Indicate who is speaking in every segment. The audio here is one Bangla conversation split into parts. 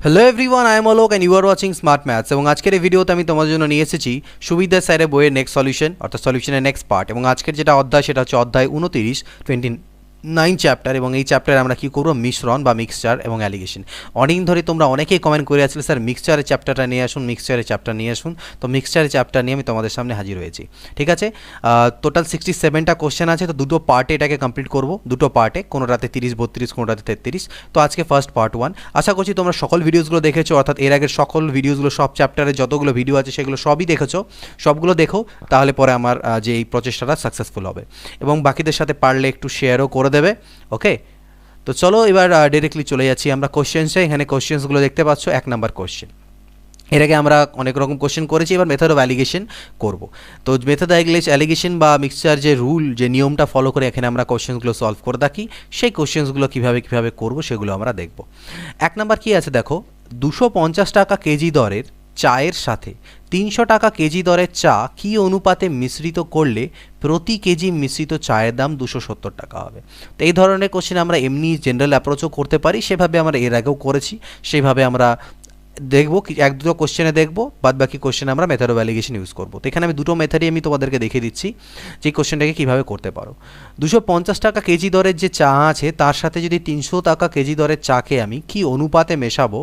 Speaker 1: Hello everyone, I am Alok and you are watching smart maths. এবং আজকের এই ভিডিওতে আমি তোমাদের জন্য নিয়ে এসেছি সুবিধা স্যারের বইয়ের নেক্সট সলিউশন, অর্থাৎ সলিউশনের নেক্সট পার্ট। এবং আজকের যেটা অধ্যায় সেটা হচ্ছে অধ্যায় 29 চ্যাপ্টার। এবং এই চ্যাপ্টারে আমরা কী করবো, মিশ্রণ বা মিক্সচার এবং অ্যালিগেশন। অনেকদিন ধরে তোমরা অনেকেই কমেন্ট করে আসলে স্যার মিক্সচারের চ্যাপ্টারটা নিয়ে আসুন, মিক্সচারের চ্যাপ্টার নিয়ে আসুন। তো মিক্সচারের চ্যাপ্টার নিয়ে আমি তোমাদের সামনে হাজির হয়েছি। ঠিক আছে, টোটাল 67টা কোশ্চেন আছে, তো দুটো পার্টে এটাকে কমপ্লিট করবো, দুটো পার্টে, কোনোটাতে 30-32, কোনোটাতে 33। তো আজকে ফার্স্ট পার্ট 1। আশা করছি তোমরা সকল ভিডিওসগুলো দেখেছো, অর্থাৎ এর আগের সকল ভিডিওসগুলো, সব চ্যাপ্টারে যতগুলো ভিডিও আছে সেগুলো সবই দেখেছো। সবগুলো দেখো, তাহলে পরে আমার যে এই প্রচেষ্টাটা সাকসেসফুল হবে। এবং বাকিদের সাথে পারলে একটু শেয়ারও করে দেবে। ওকে, তো চলো এবার ডিরেক্টলি চলে যাচ্ছি আমরা কোশ্চেন্সে। এখানে কোশ্চেন্সগুলো দেখতে পাচ্ছ। 1 নাম্বার কোশ্চেন, এর আগে আমরা অনেক রকম কোশ্চেন করেছি, এবার মেথড অফ অ্যালিগেশন করব। তো মেথড অ্যালিগেশন বা মিক্সচার যে রুল, যে নিয়মটা ফলো করে এখানে আমরা কোশ্চেন্সগুলো সলভ করে থাকি, সেই কোশ্চেন্সগুলো কীভাবে করব সেগুলো আমরা দেখব। 1 নাম্বার কী আছে দেখো, 250 টাকা কেজি দরের চায়ের সাথে 300 টাকা কেজি দরের চা কী অনুপাতে মিশ্রিত করলে প্রতি কেজি মিশ্রিত চায়ের দাম 270 টাকা হবে। তো এই ধরনের কোশ্চেন আমরা এমনি জেনারেল অ্যাপ্রোচও করতে পারি, সেভাবে আমরা এর আগেও করেছি, সেইভাবে আমরা দেখবো। এক দুটো কোশ্চেনে দেখবো, বাদ বাকি কোশ্চেনে আমরা মেথড অফ অ্যালিগেশন ইউজ করবো। তো এখানে আমি দুটো মেথডই আমি তোমাদেরকে দেখিয়ে দিচ্ছি যে কোশ্চেনটাকে কীভাবে করতে পারো। 250 টাকা কেজি দরের যে চা আছে তার সাথে যদি 300 টাকা কেজি দরের চাকে আমি কি অনুপাতে মেশাবো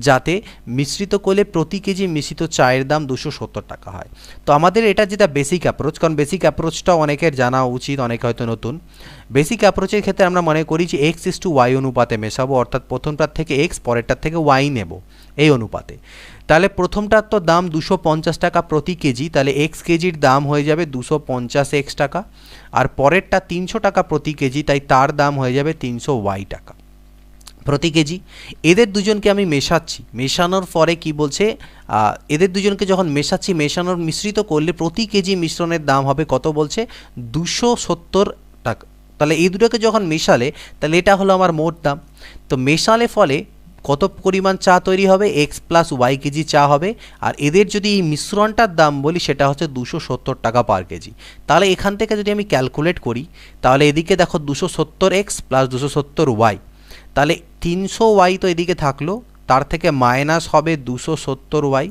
Speaker 1: যাতে মিশ্রিত করলে প্রতি কেজি মিশ্রিত চায়ের দাম 270 টাকা হয়। তো আমাদের এটা যেটা বেসিক অ্যাপ্রোচ, কারণ বেসিক অ্যাপ্রোচটা অনেকের জানা উচিত, অনেকে হয়তো নতুন। বেসিক অ্যাপ্রোচের ক্ষেত্রে আমরা মনে করি যে x:y অনুপাতে মেশাবো, অর্থাৎ প্রথমটার থেকে x, পরেরটার থেকে y নেব এই অনুপাতে। তাহলে প্রথমটার তো দাম 250 টাকা প্রতি কেজি, তাহলে x কেজির দাম হয়ে যাবে 250x টাকা। আর পরেরটা 300 টাকা প্রতি কেজি, তাই তার দাম হয়ে যাবে 300y টাকা প্রতি কেজি। এদের দুজনকে আমি মেশাচ্ছি, মেশানোর পরে কি বলছে, এদের দুজনকে যখন মেশাচ্ছি, মিশ্রিত করলে প্রতি কেজি মিশ্রণের দাম হবে কত বলছে, 270 টাকা। তাহলে এই দুটোকে যখন মেশালে, তাহলে এটা হলো আমার মোট দাম। তো মেশালে ফলে কত পরিমাণ চা তৈরি হবে, x + y কেজি চা হবে। আর এদের যদি এই মিশ্রণটার দাম বলি, সেটা হচ্ছে 270 টাকা পার কেজি। তাহলে এখান থেকে যদি আমি ক্যালকুলেট করি, তাহলে এদিকে দেখো 270x + 270y, তাহলে 300y তো এদিকে থাকলো, তার থেকে মাইনাস হবে 270y।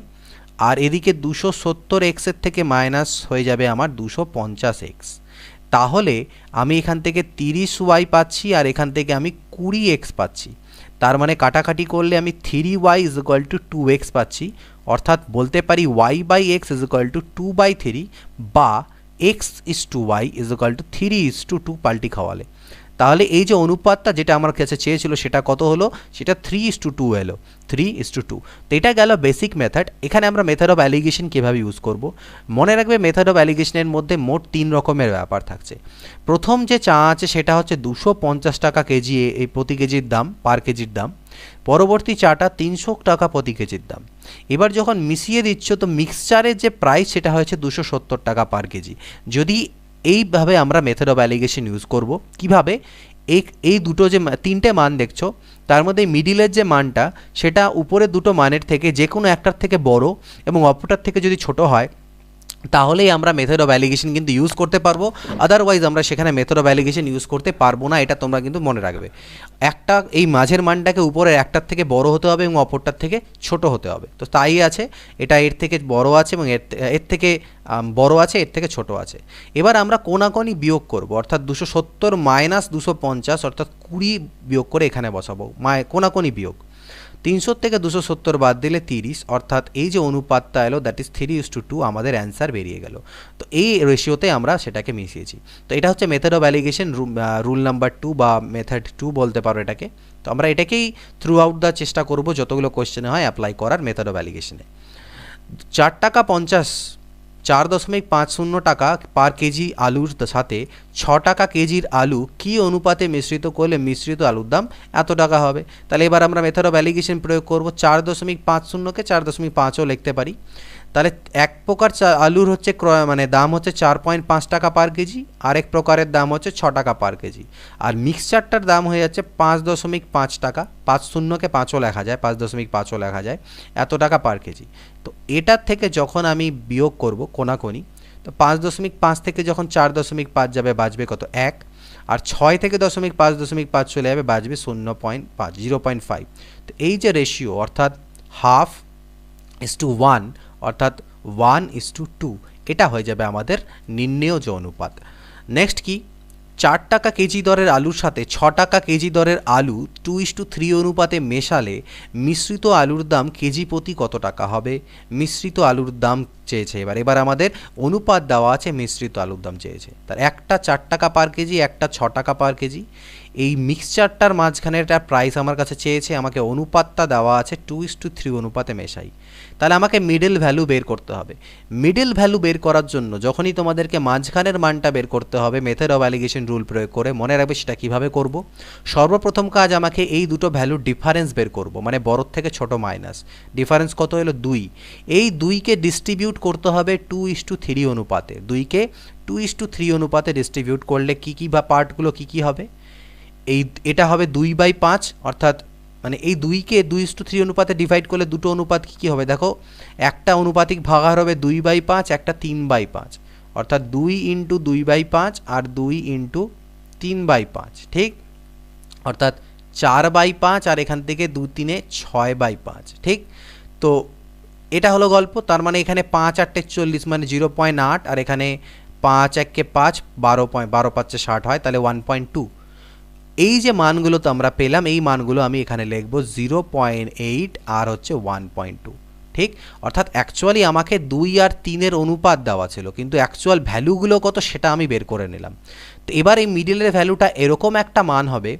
Speaker 1: আর এদিকে 270x এর থেকে মাইনাস হয়ে যাবে আমার 250x। তাহলে আমি এখান থেকে 30y পাচ্ছি, আর এখান থেকে আমি 20x পাচ্ছি। তার মানে কাটাকাটি করলে আমি 3y = 2x পাচ্ছি। অর্থাৎ বলতে পারি y/x = 2/3, বা x:y = 3:2 পাল্টি খাওয়ালে। তাহলে এই যে অনুপাতটা যেটা আমার কাছে চেয়েছিল সেটা কত হলো, সেটা 3:2 এলো, 3:2। তো এটা গেল বেসিক মেথড। এখানে আমরা মেথড অফ অ্যালিগেশন কীভাবে ইউজ করব, মনে রাখবে মেথড অফ অ্যালিগেশনের মধ্যে মোট 3 রকমের ব্যাপার থাকছে। প্রথম যে চা আছে সেটা হচ্ছে 250 টাকা কেজি, এই প্রতি কেজির দাম, পার কেজির দাম। পরবর্তী চাটা 300 টাকা প্রতি কেজির দাম। এবার যখন মিশিয়ে দিচ্ছ, তো মিক্সচারের যে প্রাইস সেটা হয়েছে 270 টাকা পার কেজি। যদি এইভাবে আমরা মেথড অফ অ্যালিগেশন ইউজ করব, কিভাবে, এই দুটো যে 3টে মান দেখছো, তার মধ্যে মিডিলের যে মানটা, সেটা উপরে দুটো মানের থেকে যে কোনো একটার থেকে বড় এবং অপরটার থেকে যদি ছোট হয়, তাহলেই আমরা মেথড অফ অ্যালিগেশন কিন্তু ইউজ করতে পারবো। আদারওয়াইজ আমরা সেখানে মেথড অফ অ্যালিগেশন ইউজ করতে পারবো না, এটা তোমরা কিন্তু মনে রাখবে। একটা এই মাঝের মানটাকে উপরের একটার থেকে বড় হতে হবে এবং অপরটার থেকে ছোট হতে হবে। তো তাই আছে, এটা এর থেকে বড় আছে এবং এর থেকে বড় আছে, এর থেকে ছোট আছে। এবার আমরা কোনাকোনি বিয়োগ করব, অর্থাৎ 270 - 250, অর্থাৎ 20 বিয়োগ করে এখানে বসাবো, কোনাকোনি বিয়োগ। 300 থেকে 270 বাদ দিলে 30, অর্থাৎ এই যে অনুপাতটা এলো, দ্যাট ইজ 3:2, আমাদের অ্যান্সার বেরিয়ে গেল। তো এই রেশিওতে আমরা সেটাকে মিশিয়েছি। তো এটা হচ্ছে method of allegation rule number 2 বা মেথড 2 বলতে পারো এটাকে। তো আমরা এটাকেই থ্রু আউট দ্য চেষ্টা করব যতগুলো কোয়েশ্চেনে হয় অ্যাপ্লাই করার মেথড অফ অ্যালিগেশনে। 4 টাকা 50, 4.50 টাকা পার কেজি আলুর সাথে 6 টাকা কেজির আলু কী অনুপাতে মিশ্রিত করলে মিশ্রিত আলুর দাম এত টাকা হবে। তাহলে এবার আমরা মেথড অফ অ্যালিগেশন প্রয়োগ করব। 4.50কে 4.5ও লিখতে পারি। তাহলে এক প্রকার আলুর হচ্ছে মানে দাম হচ্ছে 4.5 টাকা পার কেজি, আরেক প্রকারের দাম হচ্ছে 6 টাকা পার কেজি। আর মিক্সচারটার দাম হয়ে যাচ্ছে 5.5 টাকা, 50কে 5ও লেখা যায়, 5.5ও লেখা যায়, এত টাকা পার কেজি। তো এটার থেকে যখন আমি বিয়োগ করব কোনাকোনি, তো 5.5 থেকে যখন 4.5 যাবে, বাঁচবে কত, 1। আর 6 থেকে 0.5 চলে যাবে, বাঁচবে 0.5। তো এই যে রেশিও অর্থাৎ 1/2:1 অর্থাৎ 1:2 এটা হয়ে যাবে আমাদের নির্ণেয় যে অনুপাত। নেক্সট কি, 4 টাকা কেজি দরের আলুর সাথে 6 টাকা কেজি দরের আলু 2:3 অনুপাতে মেশালে মিশ্রিত আলুর দাম কেজি প্রতি কত টাকা হবে? মিশ্রিত আলুর দাম চেয়েছে। এবার আমাদের অনুপাত দেওয়া আছে, মিশ্রিত আলুর দাম চেয়েছে। তার একটা 4 টাকা পার কেজি, একটা 6 টাকা পার কেজি। এই মিক্সচারটার মাঝখানে একটা প্রাইস আমার কাছে চেয়েছে, আমাকে অনুপাতটা দেওয়া আছে 2:3 অনুপাতে মেশাই। তাহলে আমাকে মিডল ভ্যালু বের করতে হবে। মিডল ভ্যালু বের করার জন্য যখনই তোমাদেরকে মাঝখানের মানটা বের করতে হবে মেথড অফ অ্যালিগেশন রুল প্রয়োগ করে, মনে রাখবে সেটা কিভাবে করব। সর্বপ্রথম কাজ, আমাকে এই দুটো ভ্যালুর ডিফারেন্স বের করব, মানে বড় থেকে ছোট মাইনাস। ডিফারেন্স কত হলো? 2। এই 2কে ডিস্ট্রিবিউট করতে হবে 2:3 অনুপাতে। 2কে 2:3 অনুপাতে ডিস্ট্রিবিউট করলে কী বা পার্টগুলো কী হবে? এটা হবে 2/5, অর্থাৎ মানে এই 2কে 2:3 অনুপাতে ডিভাইড করলে দুটো অনুপাত কী হবে দেখো, একটা অনুপাতিক ভাগাহার হবে 2/5, একটা 3/5, অর্থাৎ 2 × 2/5 আর 2 × 3/5, ঠিক? অর্থাৎ 4/5 আর এখান থেকে 2 3 6/5, ঠিক? তো এটা হলো গল্প। তার মানে এখানে 5 8 40 মানে 0.8, আর এখানে 5 1 5 12 5 60 হয়, তাহলে 1.2। এই যে মানগুলো তো আমরা পেলাম, এই মানগুলো আমি এখানে লিখব 0.8 আর হচ্ছে 1.2, ঠিক? অর্থাৎ অ্যাকচুয়ালি আমাকে 2 আর 3 অনুপাত দেওয়া ছিল, কিন্তু অ্যাকচুয়াল ভ্যালুগুলো কত সেটা আমি বের করে নিলাম। তো এবার এই মিডিলের ভ্যালুটা এরকম একটা মান হবে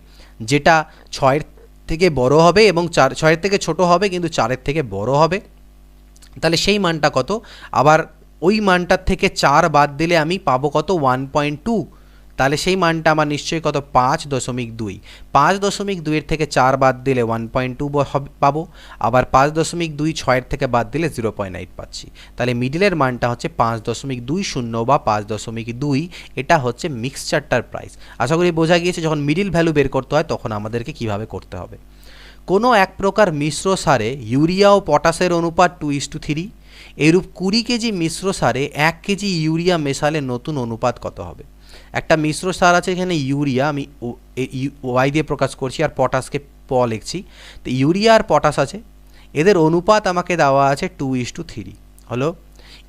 Speaker 1: যেটা 6 থেকে বড় হবে এবং 6 থেকে ছোট হবে, কিন্তু 4 থেকে বড় হবে। তাহলে সেই মানটা কত? আবার ওই মানটার থেকে 4 বাদ দিলে আমি পাবো কত? 1.2। তাহলে সেই মানটা আমার নিশ্চয়ই কত? 5.2। 5.2 থেকে 4 বাদ দিলে 1.2 পাবো। আবার 5.2 6 থেকে বাদ দিলে 0.8 পাচ্ছি। তাহলে মিডিলের মানটা হচ্ছে 5.20 বা 5.2। এটা হচ্ছে মিক্সচারটার প্রাইস। আশা করি বোঝা গিয়েছে যখন মিডিল ভ্যালু বের করতে হয় তখন আমাদেরকে কিভাবে করতে হবে। কোনো এক প্রকার মিশ্র সারে ইউরিয়া ও পটাশের অনুপাত 2:3। এরূপ 20 কেজি মিশ্র সারে 1 কেজি ইউরিয়া মেশালে নতুন অনুপাত কত হবে? একটা মিশ্র সার আছে, এখানে ইউরিয়া আমি ওয়াই দিয়ে প্রকাশ করছি আর পটাশকে প লিখছি। তো ইউরিয়া আর পটাশ আছে, এদের অনুপাত আমাকে দেওয়া আছে 2:3 হলো।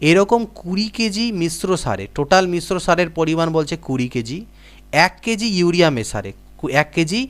Speaker 1: এরকম 20 কেজি মিশ্র সারে, টোটাল মিশ্র সারের পরিমাণ বলছে 20 কেজি, 1 কেজি ইউরিয়া মেশারে 1 কেজি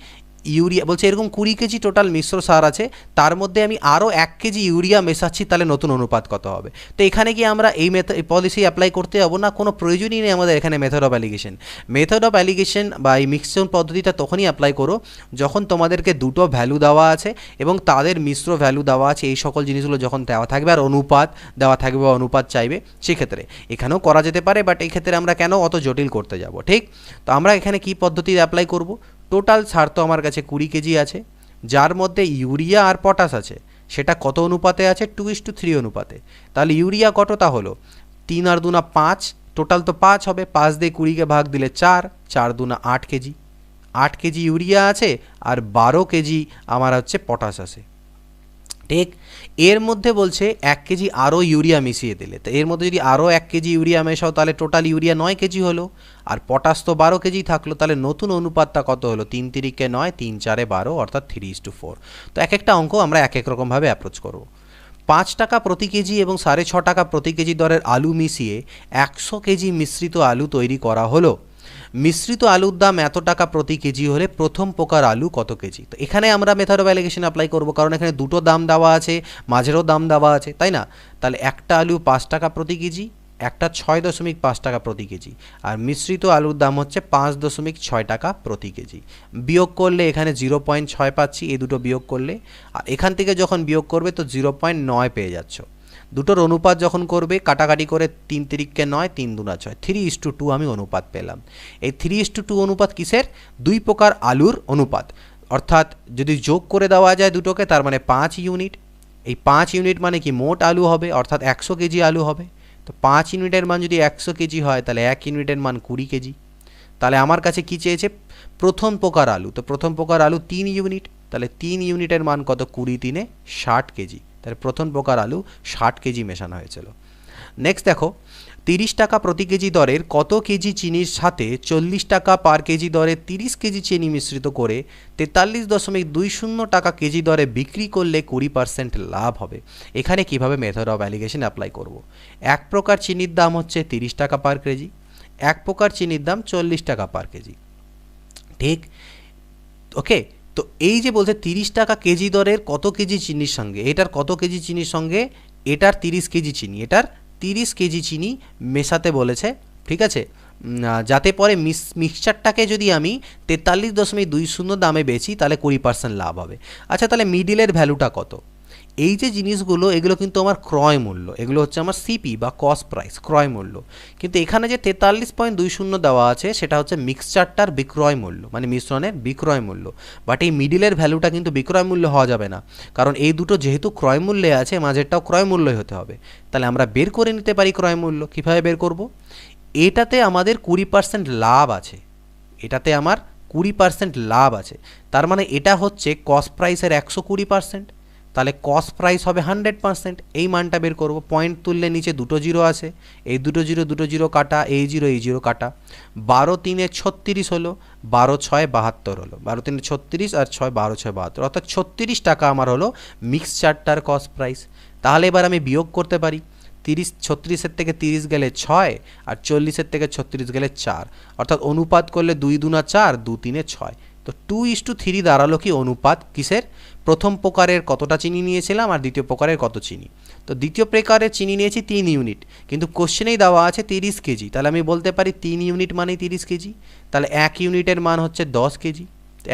Speaker 1: ইউরিয়া বলছে, এরকম 20 কেজি টোটাল মিশ্র সার আছে, তার মধ্যে আমি আরও 1 কেজি ইউরিয়া মেশাচ্ছি, তাহলে নতুন অনুপাত কত হবে? তো এখানে কি আমরা এই পলিসি অ্যাপ্লাই করতে যাবো না? কোনো প্রয়োজনই নেই আমাদের এখানে method of allegation. Method of allegation বা এই মিক্সচার পদ্ধতিটা তখনই অ্যাপ্লাই করো যখন তোমাদেরকে দুটো ভ্যালু দেওয়া আছে এবং তাদের মিশ্র ভ্যালু দেওয়া আছে, এই সকল জিনিসগুলো যখন দেওয়া থাকবে আর অনুপাত দেওয়া থাকবে বা অনুপাত চাইবে, সেক্ষেত্রে এখানেও করা যেতে পারে, বাট এই ক্ষেত্রে আমরা কেন অত জটিল করতে যাব, ঠিক? তো আমরা এখানে কি পদ্ধতি অ্যাপ্লাই করব? টোটাল সার তো আমার কাছে 20 কেজি আছে, যার মধ্যে ইউরিয়া আর পটাশ আছে, সেটা কত অনুপাতে আছে? 2:3 অনুপাতে। তাহলে ইউরিয়া কতটা হলো? 3 আর 2 5, টোটাল তো 5 হবে। 5 দিয়ে 20কে ভাগ দিলে 4, 4 2 8 কেজি। 8 কেজি ইউরিয়া আছে আর 12 কেজি আমার হচ্ছে পটাশ আছে, ঠিক? এর মধ্যে বলছে 1 কেজি আরও ইউরিয়া মিশিয়ে দিলে, তো এর মধ্যে যদি আরও 1 কেজি ইউরিয়া মেশাও তাহলে টোটাল ইউরিয়া 9 কেজি হলো, আর পটাশ তো 12 কেজি থাকলো। তাহলে নতুন অনুপাতটা কত হলো? 3 3 9, 3 4 12, অর্থাৎ 3:4। তো এক একটা অঙ্ক আমরা এক এক রকমভাবে অ্যাপ্রোচ করব। 5 টাকা প্রতি কেজি এবং 6.5 টাকা প্রতি কেজি দরের আলু মিশিয়ে 100 কেজি মিশ্রিত আলু তৈরি করা হলো। মিশ্রিত আলুর দাম এত টাকা প্রতি কেজি হলে প্রথম প্রকার আলু কত কেজি? তো এখানে আমরা মেথড অফ অ্যালিগেশন অ্যাপ্লাই করব, কারণ এখানে দুটো দাম দেওয়া আছে, মাঝেরও দাম দেওয়া আছে, তাই না? তাহলে একটা আলু 5 টাকা প্রতি কেজি, একটা 6.5 টাকা প্রতি কেজি, আর মিশ্রিত আলুর দাম হচ্ছে 5.6 টাকা প্রতি কেজি। বিয়োগ করলে এখানে 0.6 পাচ্ছি, এই দুটো বিয়োগ করলে, আর এখান থেকে যখন বিয়োগ করবে তো 0.9 পেয়ে যাচ্ছ। দুটোর অনুপাত যখন করবে কাটাকাটি করে 3 3 9, 3 2 6, 3:2 আমি অনুপাত পেলাম। এই 3:2 অনুপাত কিসের? দুই প্রকার আলুর অনুপাত, অর্থাৎ যদি যোগ করে দেওয়া যায় দুটোকে তার মানে 5 ইউনিট। এই 5 ইউনিট মানে কি মোট আলু হবে, অর্থাৎ 100 কেজি আলু হবে। তো 5 ইউনিটের মান যদি 100 কেজি হয় তাহলে 1 ইউনিটের মান 20 কেজি। তাহলে আমার কাছে কি চেয়েছে? প্রথম প্রকার আলু। তো প্রথম প্রকার আলু 3 ইউনিট, তাহলে 3 ইউনিটের মান কত? 20 3 60 কেজি। তাহলে প্রথম প্রকার আলু 60 কেজি মেশানো হয়েছিল। নেক্সট দেখো, 30 টাকা প্রতি কেজি দরের কত কেজি চিনির সাথে 40 টাকা পার কেজি দরে 30 কেজি চিনি মিশ্রিত করে 43.20 টাকা কেজি দরে বিক্রি করলে 20% লাভ হবে। এখানে কিভাবে মেথড অফ অ্যালিগেশন অ্যাপ্লাই করব। এক প্রকার চিনির দাম হচ্ছে 30 টাকা পার কেজি, এক প্রকার চিনির দাম 40 টাকা পার কেজি, ঠিক? ওকে, তো এই যে বলছে 30 টাকা কেজি দরের কত কেজি চিনির সঙ্গে, এটার কত কেজি চিনির সঙ্গে এটার 30 কেজি চিনি, এটার 30 কেজি চিনি মেশাতে বলেছে, ঠিক আছে? যাতে পরে মিক্সচারটাকে যদি আমি 43.20 দামে বেচি তাহলে 20% লাভ হবে। আচ্ছা, তাহলে মিডিলের ভ্যালুটা কত? এই যে জিনিসগুলো এগুলো কিন্তু আমার ক্রয় মূল্য, এগুলো হচ্ছে আমার সিপি বা কস্ট প্রাইস, ক্রয় মূল্য। কিন্তু এখানে যে 43.20 দেওয়া আছে সেটা হচ্ছে মিক্সচারটার বিক্রয় মূল্য, মানে মিশ্রণের বিক্রয় মূল্য। বাট এই মিডিলের ভ্যালুটা কিন্তু বিক্রয় মূল্য হওয়া যাবে না, কারণ এই দুটো যেহেতু ক্রয় মূল্যে আছে, মাঝেরটাও ক্রয় মূল্যই হতে হবে। তাহলে আমরা বের করে নিতে পারি ক্রয় মূল্য। কীভাবে বের করব? এটাতে আমাদের 20% লাভ আছে, এটাতে আমার 20% লাভ আছে, তার মানে এটা হচ্ছে কস্ট প্রাইসের 120%। তাহলে কস্ট প্রাইস হবে 100%। এই মানটা বের করব। পয়েন্ট তুললে নিচে দুটো জিরো আছে, এই দুটো জিরো কাটা, এই জিরো কাটা। 12 3 36 হলো, 12 6 72 হলো, 12 3 36 আর 6 12 6 72, অর্থাৎ 36 টাকা আমার হলো মিক্সচারটার কস্ট প্রাইস। তাহলে এবার আমি বিয়োগ করতে পারি। 36 থেকে 30 গেলে 6 আর 40 থেকে 36 গেলে 4, অর্থাৎ অনুপাত করলে 2 2 4, 2 3 6। তো 2:3 দাঁড়ালো কি অনুপাত কিসের? প্রথম প্রকারের কতটা চিনি নিয়েছিলাম আর দ্বিতীয় প্রকারের কত চিনি। তো দ্বিতীয় প্রকারের চিনি নিয়েছি 3 ইউনিট, কিন্তু কোশ্চেনেই দেওয়া আছে 30 কেজি, তাহলে আমি বলতে পারি 3 ইউনিট মানেই 30 কেজি। তাহলে 1 ইউনিটের মান হচ্ছে 10 কেজি।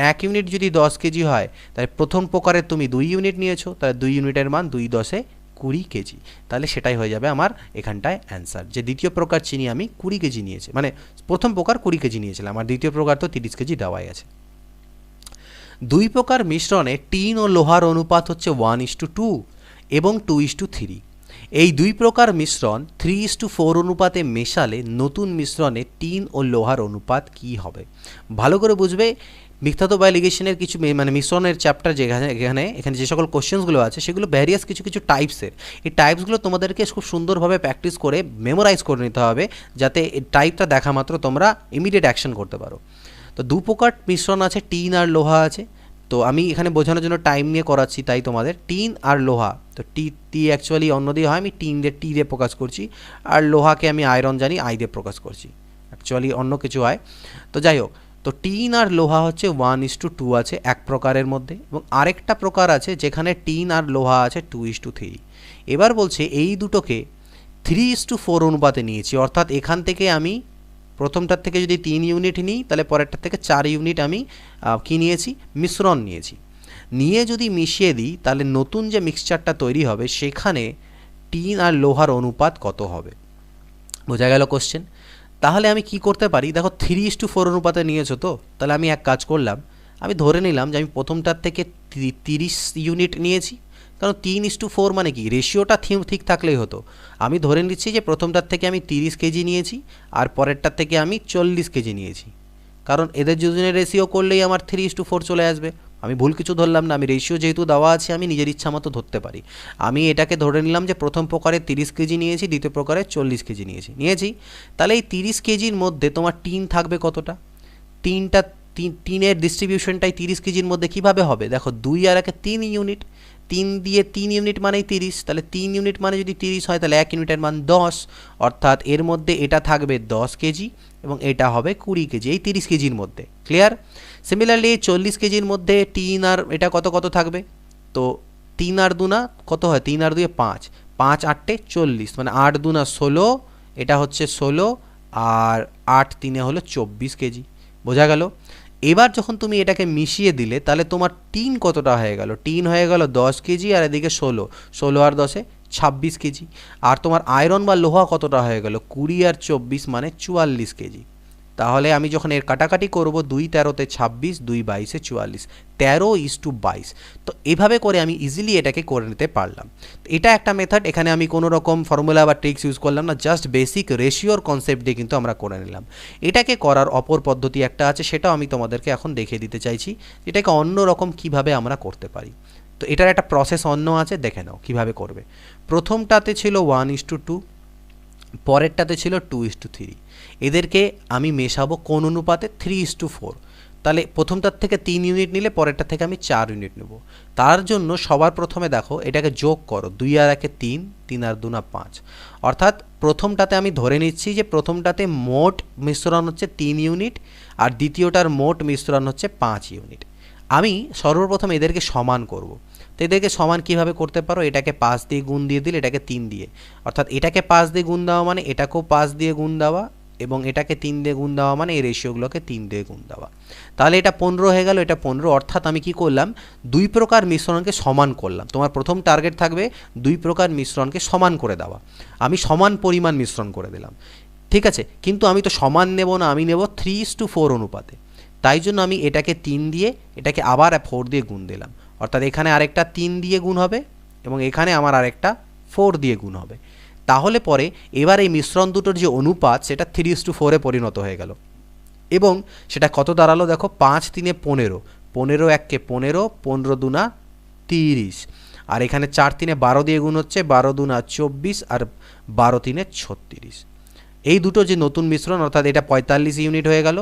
Speaker 1: 1 ইউনিট যদি 10 কেজি হয় তাহলে প্রথম প্রকারের তুমি 2 ইউনিট নিয়েছো, তাহলে 2 ইউনিটের মান 2 10 20 কেজি। তাহলে সেটাই হয়ে যাবে আমার এখানটায় অ্যান্সার, যে দ্বিতীয় প্রকার চিনি আমি 20 কেজি নিয়েছি, মানে প্রথম প্রকার 20 কেজি নিয়েছিলাম আর দ্বিতীয় প্রকার তো 30 কেজি দেওয়াই আছে। দুই প্রকার মিশ্রণে টিন ও লোহার অনুপাত হচ্ছে 1:2 এবং 2:3। এই দুই প্রকার মিশ্রণ 3:4 অনুপাতে মেশালে নতুন মিশ্রণে টিন ও লোহার অনুপাত কি হবে? ভালো করে বুঝবে। মিথ্যাত্ব বা অ্যালিগেশনের কিছু মানে মিশ্রণের চ্যাপ্টার এখানে যে সকল কোশ্চেন্সগুলো আছে সেগুলো ভ্যারিয়াস কিছু টাইপসের। এই টাইপসগুলো তোমাদেরকে খুব সুন্দরভাবে প্র্যাকটিস করে মেমোরাইজ করে নিতে হবে, যাতে এই টাইপটা দেখা মাত্র তোমরা ইমিডিয়েট অ্যাকশন করতে পারো। তো দু প্রকার মিশ্রণ আছে, টিন আর লোহা আছে। তো আমি এখানে বোঝানোর জন্য টাইম নিয়ে করাচ্ছি, তাই তোমাদের টিন আর লোহা, তো টি অ্যাকচুয়ালি অন্য দিয়ে হয়, আমি টি দিয়ে প্রকাশ করছি, আর লোহাকে আমি আয়রন জানি আই দিয়ে প্রকাশ করছি, অ্যাকচুয়ালি অন্য কিছু হয়। তো যাই হোক, তো টিন আর লোহা হচ্ছে 1:2 আছে এক প্রকারের মধ্যে, এবং আরেকটা প্রকার আছে যেখানে টিন আর লোহা আছে 2:3। এবার বলছে এই দুটোকে 3:4 অনুপাতে নিয়েছি, অর্থাৎ এখান থেকে আমি প্রথমটার থেকে যদি 3 ইউনিট নিই তাহলে পরেরটার থেকে 4 ইউনিট আমি কি নিয়েছি? মিশ্রণ নিয়েছি। নিয়ে যদি মিশিয়ে দিই তাহলে নতুন যে মিক্সচারটা তৈরি হবে সেখানে টিন আর লোহার অনুপাত কত হবে? বোঝা গেল কোশ্চেন? তাহলে আমি কি করতে পারি? দেখো 3:4 অনুপাতে নিয়েছো, তো তাহলে আমি এক কাজ করলাম, আমি ধরে নিলাম যে আমি প্রথমটার থেকে 30 ইউনিট নিয়েছি, কারণ 3:4 মানে কি, রেশিওটা ঠিক থাকলেই হতো। আমি ধরে নিচ্ছি যে প্রথমটার থেকে আমি 30 কেজি নিয়েছি আর পরেরটার থেকে আমি 40 কেজি নিয়েছি, কারণ এদের দুজনের রেশিও করলেই আমার 3:4 চলে আসবে। আমি ভুল কিছু ধরলাম না, আমি রেশিও যেহেতু দেওয়া আছে আমি নিজের ইচ্ছা মতো ধরতে পারি। আমি এটাকে ধরে নিলাম যে প্রথম প্রকারে 30 কেজি নিয়েছি, দ্বিতীয় প্রকারে 40 কেজি নিয়েছি। তাহলে এই 30 কেজির মধ্যে তোমার টিন থাকবে কতটা? টিনের ডিস্ট্রিবিউশনটাই 30 কেজির মধ্যে কিভাবে হবে? দেখো 2 আর 1 3 ইউনিট, 3 দিয়ে 3 ইউনিট মানেই 30, তাহলে 3 ইউনিট মানে যদি 30 হয় তাহলে 1 ইউনিটের মান 10, অর্থাৎ এর মধ্যে এটা থাকবে 10 কেজি এবং এটা হবে 20 কেজি, এই 30 কেজির মধ্যে। ক্লিয়ার? সিমিলারলি 40 কেজির মধ্যে টিন আর এটা কত থাকবে? তো 3 আর 2 না কত হয়? 3 আর 2 5, 5 8 40, মানে 8 2 16, এটা হচ্ছে 16 আর 8 3 হলো 24 কেজি। বোঝা গেল? এবার যখন তুমি এটাকে মিশিয়ে দিলে তাহলে তোমার টিন কতটা হয়ে গেল? টিন হয়ে গেল 10 কেজি আর এদিকে 16 আর 10 26 কেজি। আর তোমার আয়রন বা লোহা কতটা হয়ে গেল? 20 আর 24 মানে 44 কেজি। তাহলে আমি যখন এর কাটাকাটি করব, 2 13 26, 2 22 44, 13:22। তো এভাবে করে আমি ইজিলি এটাকে করে নিতে পারলাম। এটা একটা মেথড, এখানে আমি কোনো রকম ফর্মুলা বা ট্রিক্স ইউজ করলাম না, জাস্ট বেসিক রেশিওর কনসেপ্ট দিয়ে কিন্তু আমরা করে নিলাম। এটাকে করার অপর পদ্ধতি একটা আছে, সেটাও আমি তোমাদেরকে এখন দেখিয়ে দিতে চাইছি, এটাকে অন্য রকম কীভাবে আমরা করতে পারি। তো এটার একটা প্রসেস অন্য আছে, দেখে নাও কীভাবে করবে। প্রথমটাতে ছিল 1:2, পরেরটাতে ছিল 2:3। এদেরকে আমি মেশাবো কোন অনুপাতে? 3:4। তাহলে প্রথমটার থেকে 3 ইউনিট নিলে পরেরটা থেকে আমি 4 ইউনিট নেব। তার জন্য সবার প্রথমে দেখো এটাকে যোগ করো, 2 আর 1 3, 3 আর 2 5। অর্থাৎ প্রথমটাতে আমি ধরে নিচ্ছি যে প্রথমটাতে মোট মিশ্রণ হচ্ছে 3 ইউনিট আর দ্বিতীয়টার মোট মিশ্রণ হচ্ছে 5 ইউনিট। আমি সর্বপ্রথম এদেরকে সমান করব। তো এদেরকে সমান কিভাবে করতে পারো? এটাকে 5 দিয়ে গুণ দিয়ে দিলে এটাকে 3 দিয়ে, অর্থাৎ এটাকে 5 দিয়ে গুণ দেওয়া মানে এটাকেও 5 দিয়ে গুণ দেওয়া এবং এটাকে 3 দিয়ে গুণ দেওয়া মানে এই রেশিওগুলোকে 3 দিয়ে গুণ দেওয়া। তাহলে এটা 15 হয়ে গেল, এটা 15। অর্থাৎ আমি কি করলাম? দুই প্রকার মিশ্রণকে সমান করলাম। তোমার প্রথম টার্গেট থাকবে দুই প্রকার মিশ্রণকে সমান করে দেওয়া। আমি সমান পরিমাণ মিশ্রণ করে দিলাম, ঠিক আছে। কিন্তু আমি তো সমান নেব না, আমি নেব 3:4 অনুপাতে। তাই জন্য আমি এটাকে 3 দিয়ে এটাকে আবার 4 দিয়ে গুণ দিলাম। অর্থাৎ এখানে আরেকটা 3 দিয়ে গুণ হবে এবং এখানে আমার আরেকটা 4 দিয়ে গুণ হবে। তাহলে পরে এবার এই মিশ্রণ দুটোর যে অনুপাত সেটা 3:4-এ পরিণত হয়ে গেল। এবং সেটা কত দাঁড়ালো দেখো, 5 3 15, 15 1 15, 15 2 30, আর এখানে 4 3 12 দিয়ে গুণ হচ্ছে, 12 2 24 আর 12 3 36। এই দুটো যে নতুন মিশ্রণ, অর্থাৎ এটা 45 ইউনিট হয়ে গেল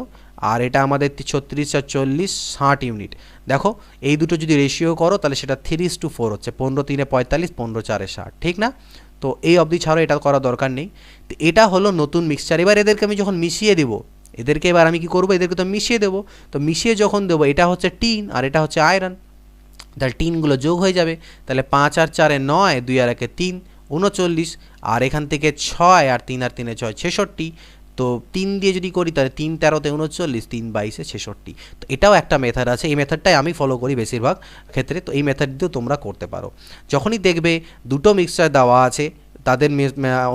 Speaker 1: আর এটা আমাদের 36 আর 40 60 ইউনিট। দেখো এই দুটো যদি রেশিও করো তাহলে সেটা 3:4 হচ্ছে, 15 3 45, 15 4 60, ঠিক না? তো এই অবধি ছাড়ো, এটা করা দরকার নেই। তো এটা হলো নতুন মিক্সচার। এবার এদেরকে আমি যখন মিশিয়ে দেব, এদেরকে এবার আমি কি করব? এদেরকে তো মিশিয়ে দেবো। তো মিশিয়ে যখন দেবো, এটা হচ্ছে টিন আর এটা হচ্ছে আয়রন, তাহলে টিনগুলো যোগ হয়ে যাবে। তাহলে 5 আর 4 9, 2 আর 1 3, 39, আর এখান থেকে 6 আর 3 আর 3 6 66। তো 3 দিয়ে যদি করি তাহলে 3 13 39, 3 22 66। তো এটাও একটা মেথড আছে, এই মেথডটাই আমি ফলো করি বেশিরভাগ ক্ষেত্রে। তো এই মেথড দিয়েও তোমরা করতে পারো। যখনই দেখবে দুটো মিক্সচার দেওয়া আছে, তাদের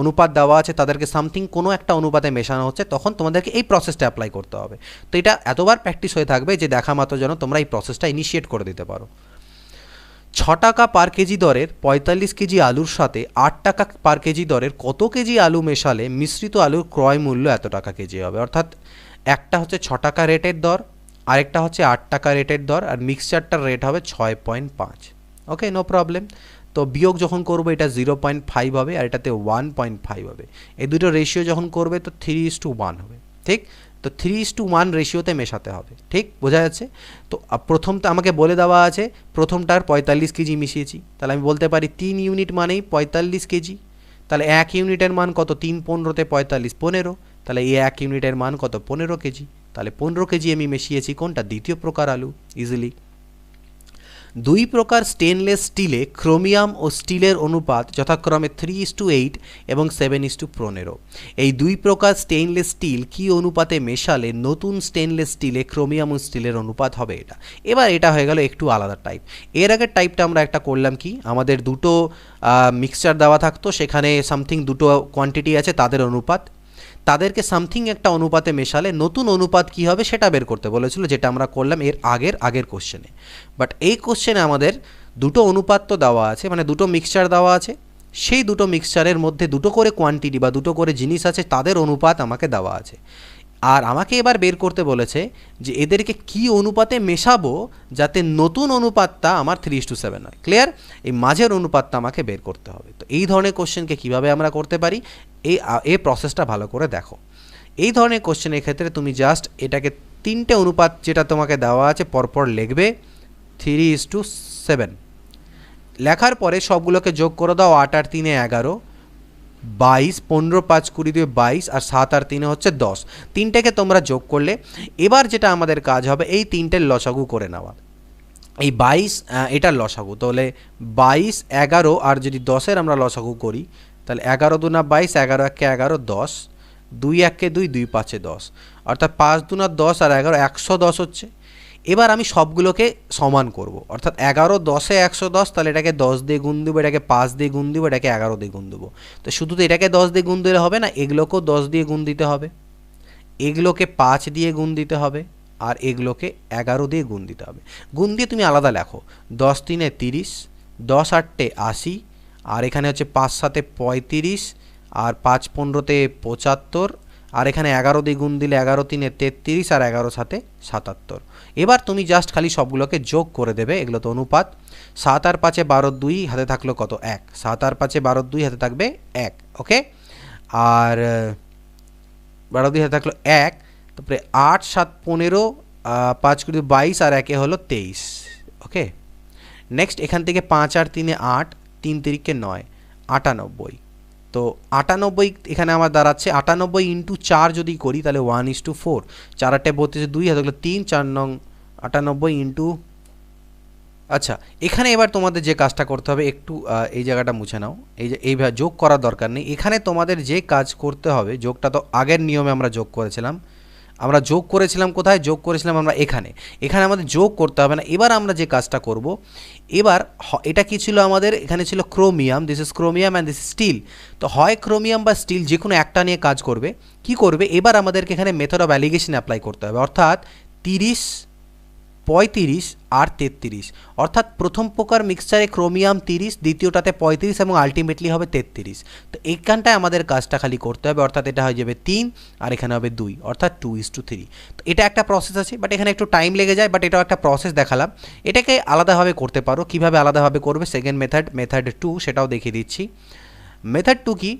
Speaker 1: অনুপাত দেওয়া আছে, তাদেরকে সামথিং কোনো একটা অনুপাতে মেশানো হচ্ছে, তখন তোমাদেরকে এই প্রসেসটা অ্যাপ্লাই করতে হবে। তো এটা এতবার প্র্যাকটিস হয়ে থাকবে যে দেখা মাত্র যেন তোমরা এই প্রসেসটা ইনিশিয়েট করে দিতে পারো। 6 টাকা পার কেজি দরের 45 কেজি আলুর সাথে 8 টাকা পার কেজি দরের কত কেজি আলু মেশালে মিশ্রিত আলুর ক্রয় মূল্য এত টাকা কেজি হবে? অর্থাৎ একটা হচ্ছে 6 টাকা রেটের দর, আরেকটা হচ্ছে 8 টাকা রেটের দর, আর মিক্সচারটার রেট হবে 6.5। ওকে, নো প্রবলেম। তো বিয়োগ যখন করবো এটা 0.5 হবে আর এটাতে 1.5 হবে। এই দুটো রেশিও যখন করবে তো 3:1 হবে, ঠিক? তো 3:1 রেশিওতে মেশাতে হবে, ঠিক? বোঝা যাচ্ছে? তো প্রথমটা আমাকে বলে দেওয়া আছে, প্রথমটার 45 কেজি মিশিয়েছি, তাহলে আমি বলতে পারি 3 ইউনিট মানেই 45 কেজি। তাহলে 1 ইউনিটের মান কত? 3 15-তে 45 15, তাহলে এই 1 ইউনিটের মান কত? 15 কেজি। তাহলে 15 কেজি আমি মিশিয়েছি কোনটা? দ্বিতীয় প্রকার আলু, ইজিলি। দুই প্রকার স্টেনলেস স্টিলে ক্রোমিয়াম ও স্টিলের অনুপাত যথাক্রমে 3:8 এবং 7:15। এই দুই প্রকার স্টেইনলেস স্টিল কি অনুপাতে মেশালে নতুন স্টেনলেস স্টিলে ক্রোমিয়াম ও স্টিলের অনুপাত হবে? এটা এবার এটা হয়ে গেল একটু আলাদা টাইপ। এর আগের টাইপটা আমরা একটা করলাম কি, আমাদের দুটো মিক্সচার দেওয়া থাকতো, সেখানে সামথিং দুটো কোয়ান্টিটি আছে, তাদের অনুপাত, তাদেরকে সামথিং একটা অনুপাতে মেশালে নতুন অনুপাত কি হবে সেটা বের করতে বলেছিল, যেটা আমরা করলাম এর আগের কোশ্চেনে। বাট এই কোশ্চেনে আমাদের দুটো অনুপাত তো দেওয়া আছে, মানে দুটো মিক্সচার দেওয়া আছে, সেই দুটো মিক্সচারের মধ্যে দুটো করে কোয়ান্টিটি বা দুটো করে জিনিস আছে, তাদের অনুপাত আমাকে দেওয়া আছে। আর আমাকে এবার বের করতে বলেছে যে এদেরকে কি অনুপাতে মেশাবো যাতে নতুন অনুপাতটা আমার 3:7 হয়। ক্লিয়ার? এই মাঝের অনুপাতটা আমাকে বের করতে হবে। তো এই ধরনের কোশ্চেনকে কীভাবে আমরা করতে পারি, এই প্রসেসটা ভালো করে দেখো। এই ধরনের কোশ্চেনের ক্ষেত্রে তুমি জাস্ট এটাকে তিনটে অনুপাত যেটা তোমাকে দেওয়া আছে পরপর লিখবে, 3:7। লেখার পরে সবগুলোকে যোগ করে দাও, 8 আর 3 11, 22, 15 5 20 দিয়ে 22, আর 7 আর 3 হচ্ছে 10। তিনটেকে তোমরা যোগ করলে এবার যেটা আমাদের কাজ হবে এই তিনটের লসাগু করে নেওয়া। এই 22 এটার লসাগু, তাহলে 22 11 আর যদি 10-এর আমরা লসাগু করি তাহলে 11 2 22, 11 1 11, 10, 2 1 2, 2 5 10, অর্থাৎ 5 2 10 আর 11 110 হচ্ছে। এবার আমি সবগুলোকে সমান করব, অর্থাৎ 11 10-এ 110, তাহলে এটাকে 10 দিয়ে গুণ দেবো, এটাকে 5 দিয়ে গুণ দেবো, এটাকে 11 দিয়ে গুণ দেবো। তো শুধু তো এটাকে 10 দিয়ে গুণ দিলে হবে না, এগুলোকেও 10 দিয়ে গুণ দিতে হবে, এগুলোকে 5 দিয়ে গুণ দিতে হবে, আর এগুলোকে 11 দিয়ে গুণ দিতে হবে। গুণ দিয়ে তুমি আলাদা লেখো, 10 3-এ 30, 10 8-এ 80, আর এখানে হচ্ছে 5 7-এ 35, আর 5 15-তে 75, আর এখানে 11 দিয়ে গুণ দিলে 11 3-এ 33, আর 11 7-এ 77। এবার তুমি জাস্ট খালি সবগুলোকে যোগ করে দেবে, এগুলো তো অনুপাত। 7 আর 5-এ 12, 2 হাতে থাকলো কত? 1, 7 আর 5-এ 12, 2 হাতে থাকবে 1। ওকে, আর 12 দিয়ে থাকলো 1, তারপরে 8 7 15, 5 করে 22 আর 1 হলো 23। ওকে, নেক্সট এখান থেকে 5 আর 3 8, 3 3 9, 98। তো 98 এখানে আমার দাঁড়াচ্ছে 98 ইন্টু 4 যদি করি তাহলে 1:4, 4 8 32 2 হাতে গেলো 3, 4 নং 98 ইন্টু। আচ্ছা, এখানে এবার তোমাদের যে কাজটা করতে হবে, একটু এই জায়গাটা মুছে নাও, এই যে এইভাবে যোগ করার দরকার নেই। এখানে তোমাদের যে কাজ করতে হবে, যোগটা তো আগের নিয়মে আমরা যোগ করেছিলাম, কোথায় যোগ করেছিলাম আমরা এখানে। এখানে আমাদের যোগ করতে হবে না। এবার আমরা যে কাজটা করব, এবার এটা কি ছিল আমাদের, এখানে ছিল chromium, this is chromium and this is steel. তো হয় ক্রোমিয়াম বা স্টিল যে কোনো একটা নিয়ে কাজ করবে। কি করবে, এবার আমাদেরকে এখানে মেথড অফ অ্যালিগেশন অ্যাপ্লাই করতে হবে, অর্থাৎ 30 35 আর 33, অর্থাৎ প্রথম প্রকার মিক্সচারে ক্রোমিয়াম 30, দ্বিতীয়টাতে 35 এবং আলটিমেটলি হবে 33। তো এইখানটায় আমাদের কাজটা খালি করতে হবে, অর্থাৎ এটা হয়ে যাবে 3 আর এখানে হবে 2, অর্থাৎ 2:3। তো এটা একটা প্রসেস আছে, বাট এখানে একটু টাইম লেগে যায়, বাট এটাও একটা প্রসেস দেখালাম। এটাকে আলাদাভাবে করতে পারো, কিভাবে আলাদাভাবে করবে, সেকেন্ড মেথড 2 সেটাও দেখিয়ে দিচ্ছি। মেথড 2 কি,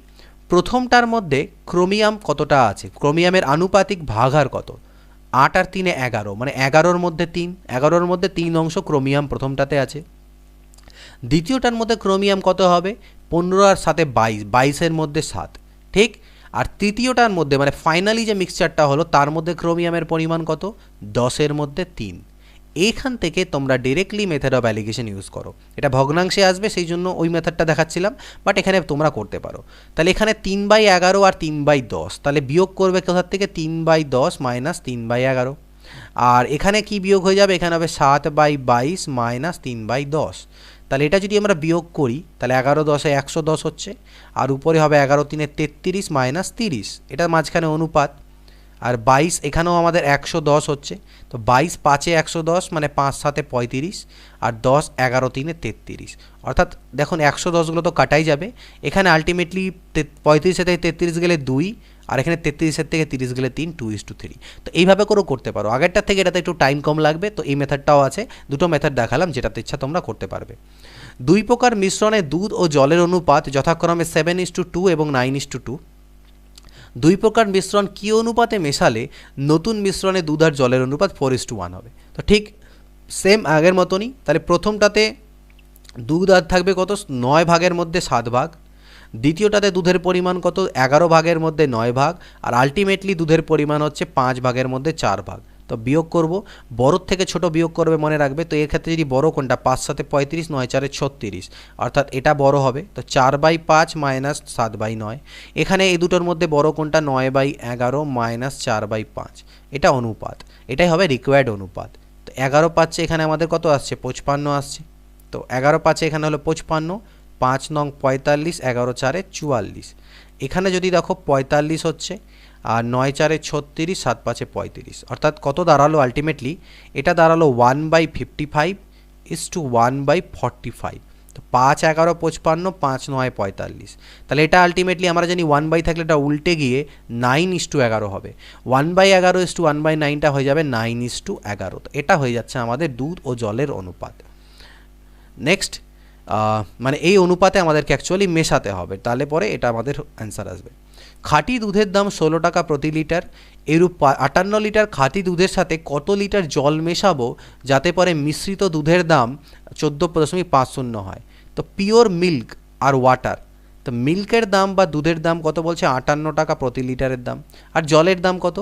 Speaker 1: প্রথমটার মধ্যে ক্রোমিয়াম কতটা আছে, ক্রোমিয়ামের আনুপাতিক ভাগাহার কত, 8 আর 3 11, মানে 11-র মধ্যে 3, 11-র মধ্যে 3 অংশ ক্রোমিয়াম প্রথমটাতে আছে। দ্বিতীয়টার মধ্যে ক্রোমিয়াম কত হবে, 15 আর 7 22, 22-এর মধ্যে 7, ঠিক। আর তৃতীয়টার মধ্যে মানে ফাইনালি যে মিক্সচারটা হলো তার মধ্যে ক্রোমিয়ামের পরিমাণ কত, 10-এর মধ্যে 3। এইখান থেকে তোমরা directly method of allegation use করো। এটা ভগ্নাংশে আসবে, সেই জন্য ওই মেথডটা দেখাচ্ছিলাম, বাট এখানে তোমরা করতে পারো। তাহলে এখানে 3/11 আর 3/10, তাহলে বিয়োগ করবে কোথার থেকে, 3/10 মাইনাস 3/11। আর এখানে কি বিয়োগ হয়ে যাবে, এখানে হবে 7/22 মাইনাস 3/10। তাহলে এটা যদি আমরা বিয়োগ করি তাহলে 11 10-এ 110 হচ্ছে, আর উপরে হবে 11 3-এ 33 মাইনাস 30, এটার মাঝখানে অনুপাত। আর 22 এখানেও আমাদের 110 হচ্ছে, তো 22 5-এ 110 মানে 5 7-এ 35, আর 10 11 3-এ 33, অর্থাৎ দেখুন 110গুলো তো কাটাই যাবে। এখানে আলটিমেটলি 35 থেকে 33 গেলে 2, আর এখানে 33-এর থেকে 30 গেলে 3, 2:3। তো এইভাবে করেও করতে পারো, আগেরটার থেকে এটাতে একটু টাইম কম লাগবে। তো এই মেথডটাও আছে, দুটো মেথড দেখালাম, যেটাতে ইচ্ছা তোমরা করতে পারবে। দুই প্রকার মিশ্রণে দুধ ও জলের অনুপাত যথাক্রমে 7:2 এবং 9:2। দুই প্রকার মিশ্রণ কী অনুপাতে মেশালে নতুন মিশ্রণে দুধ আর জলের অনুপাত 4:1 হবে। তো ঠিক সেম আগের মতনই। তাহলে প্রথমটাতে দুধ আর থাকবে কত, 9 ভাগের মধ্যে 7 ভাগ। দ্বিতীয়টাতে দুধের পরিমাণ কত, 11 ভাগের মধ্যে 9 ভাগ। আর আলটিমেটলি দুধের পরিমাণ হচ্ছে 5 ভাগের মধ্যে 4 ভাগ। তো বিয়োগ করব, বড়োর থেকে ছোট বিয়োগ করবে, মনে রাখবে। তো এর ক্ষেত্রে যদি বড় কোনটা, 5 7-এ 35, 9 4-এ 36, অর্থাৎ এটা বড় হবে। তো 4/5 মাইনাস 7/9। এখানে এই দুটোর মধ্যে বড় কোনটা, 9/11 মাইনাস 4/5, এটা অনুপাত, এটাই হবে রিকোয়ার্ড অনুপাত। তো 11 পাচ্ছে এখানে আমাদের কত আসছে, 55 আসছে। তো 11 পাচ্ছে এখানে হলো 55, 5 নং 45, 11 4-এ 44। এখানে যদি দেখো 45 হচ্ছে, আর 9 4-এ 36, 7 5-এ 35, অর্থাৎ কত দাঁড়ালো আলটিমেটলি, এটা দাঁড়ালো 1/55:1/45। তো 5 11 55, 5 9 45। তাহলে এটা আলটিমেটলি আমরা জানি 1/, থাকলে এটা উল্টে গিয়ে 9:11 হবে। 1/11:1/9টা হয়ে যাবে 9:11। তো এটা হয়ে যাচ্ছে আমাদের দুধ ও জলের অনুপাত। নেক্সট, মানে এই অনুপাতে আমাদেরকে অ্যাকচুয়ালি মেশাতে হবে, তাহলে পরে এটা আমাদের অ্যান্সার আসবে। খাঁটি দুধের দাম 16 টাকা প্রতি লিটার। এরূপ 58 লিটার খাঁটি দুধের সাথে কত লিটার জল মেশাবো যাতে পরে মিশ্রিত দুধের দাম 14.50 হয়। তো পিওর মিল্ক আর ওয়াটার, তো মিল্কের দাম বা দুধের দাম কত বলছে, 58 টাকা প্রতি লিটারের দাম। আর জলের দাম কত,